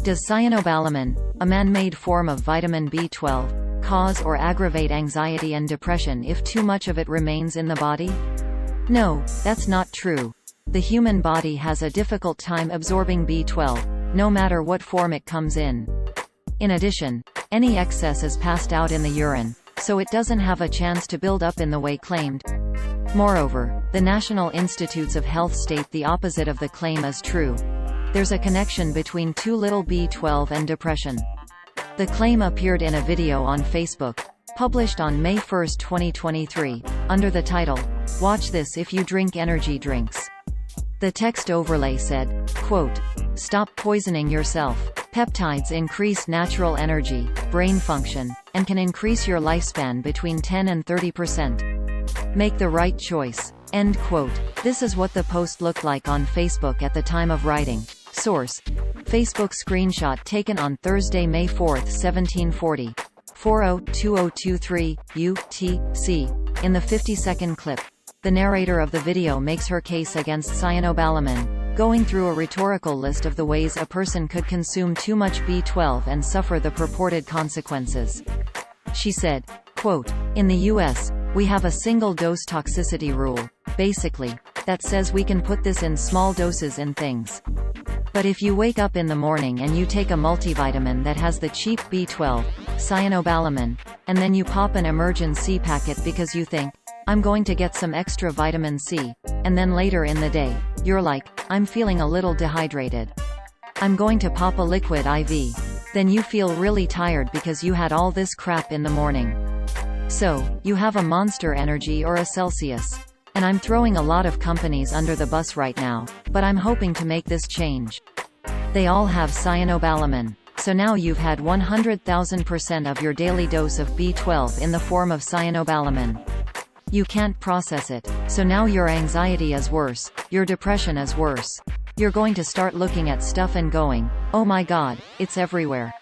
Does cyanocobalamin, a man-made form of vitamin B12, cause or aggravate anxiety and depression if too much of it remains in the body? No, that's not true. The human body has a difficult time absorbing B12, no matter what form it comes in. In addition, any excess is passed out in the urine, so it doesn't have a chance to build up in the way claimed. Moreover, the National Institutes of Health state the opposite of the claim is true. There's a connection between too little B12 and depression. The claim appeared in a video on Facebook, published on May 1, 2023, under the title, "Watch This If You Drink Energy Drinks." The text overlay said, quote, "Stop poisoning yourself. Peptides increase natural energy, brain function, and can increase your lifespan between 10 and 30%. Make the right choice." End quote. This is what the post looked like on Facebook at the time of writing. Source: Facebook screenshot taken on Thursday, May 4, 1740. 402023 UTC. In the 50-second clip, the narrator of the video makes her case against cyanocobalamin, going through a rhetorical list of the ways a person could consume too much B12 and suffer the purported consequences. She said, quote, "In the US, we have a single-dose toxicity rule, basically, that says we can put this in small doses in things. But if you wake up in the morning and you take a multivitamin that has the cheap B12, cyanocobalamin, and then you pop an emergency packet because you think, I'm going to get some extra vitamin C, and then later in the day, you're like, I'm feeling a little dehydrated. I'm going to pop a liquid IV. Then you feel really tired because you had all this crap in the morning. So, you have a Monster Energy or a Celsius. And I'm throwing a lot of companies under the bus right now, but I'm hoping to make this change. They all have cyanocobalamin. So now you've had 100,000% of your daily dose of B12 in the form of cyanocobalamin. You can't process it, so now your anxiety is worse, your depression is worse. You're going to start looking at stuff and going, oh my god, it's everywhere."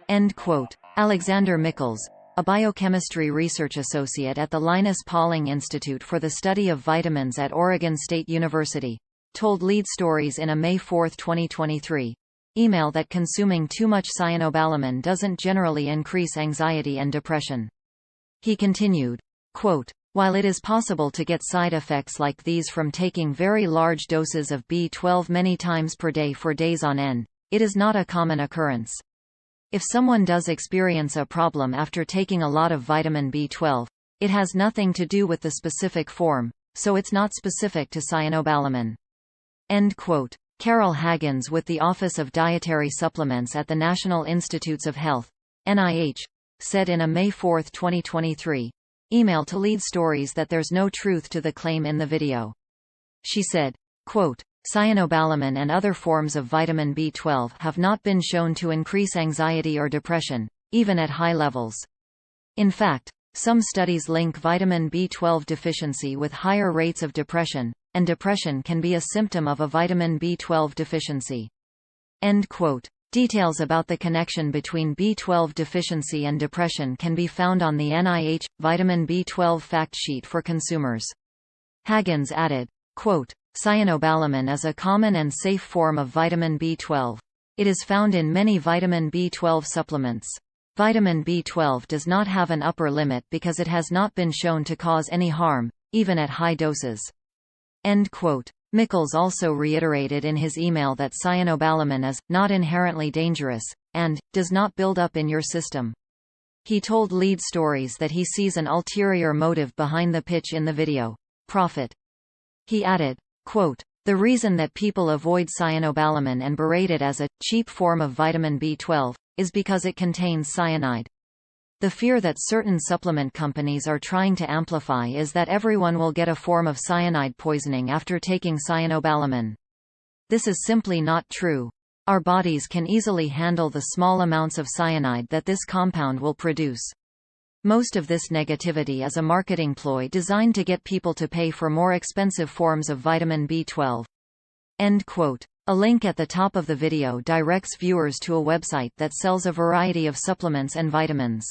End quote. Alexander Mickels, a biochemistry research associate at the Linus Pauling Institute for the Study of Vitamins at Oregon State University, told Lead Stories in a May 4, 2023, email that consuming too much cyanocobalamin doesn't generally increase anxiety and depression. He continued, quote, "While it is possible to get side effects like these from taking very large doses of B12 many times per day for days on end, it is not a common occurrence. If someone does experience a problem after taking a lot of vitamin B12, it has nothing to do with the specific form, so it's not specific to cyanocobalamin." End quote. Carol Haggins with the Office of Dietary Supplements at the National Institutes of Health, NIH, said in a May 4, 2023, email to Lead Stories that there's no truth to the claim in the video. She said, quote, "Cyanocobalamin and other forms of vitamin B12 have not been shown to increase anxiety or depression, even at high levels. In fact, some studies link vitamin B12 deficiency with higher rates of depression, and depression can be a symptom of a vitamin B12 deficiency." End quote. Details about the connection between B12 deficiency and depression can be found on the NIH Vitamin B12 Fact Sheet for consumers. Haggins added, quote, "Cyanocobalamin is a common and safe form of vitamin B12. It is found in many vitamin B12 supplements. Vitamin B12 does not have an upper limit because it has not been shown to cause any harm, even at high doses." End quote. Mickels also reiterated in his email that cyanocobalamin is not inherently dangerous, and does not build up in your system. He told Lead Stories that he sees an ulterior motive behind the pitch in the video: profit. He added, quote, "The reason that people avoid cyanocobalamin and berate it as a cheap form of vitamin B12 is because it contains cyanide. The fear that certain supplement companies are trying to amplify is that everyone will get a form of cyanide poisoning after taking cyanocobalamin. This is simply not true. Our bodies can easily handle the small amounts of cyanide that this compound will produce. Most of this negativity is a marketing ploy designed to get people to pay for more expensive forms of vitamin B12. End quote. A link at the top of the video directs viewers to a website that sells a variety of supplements and vitamins.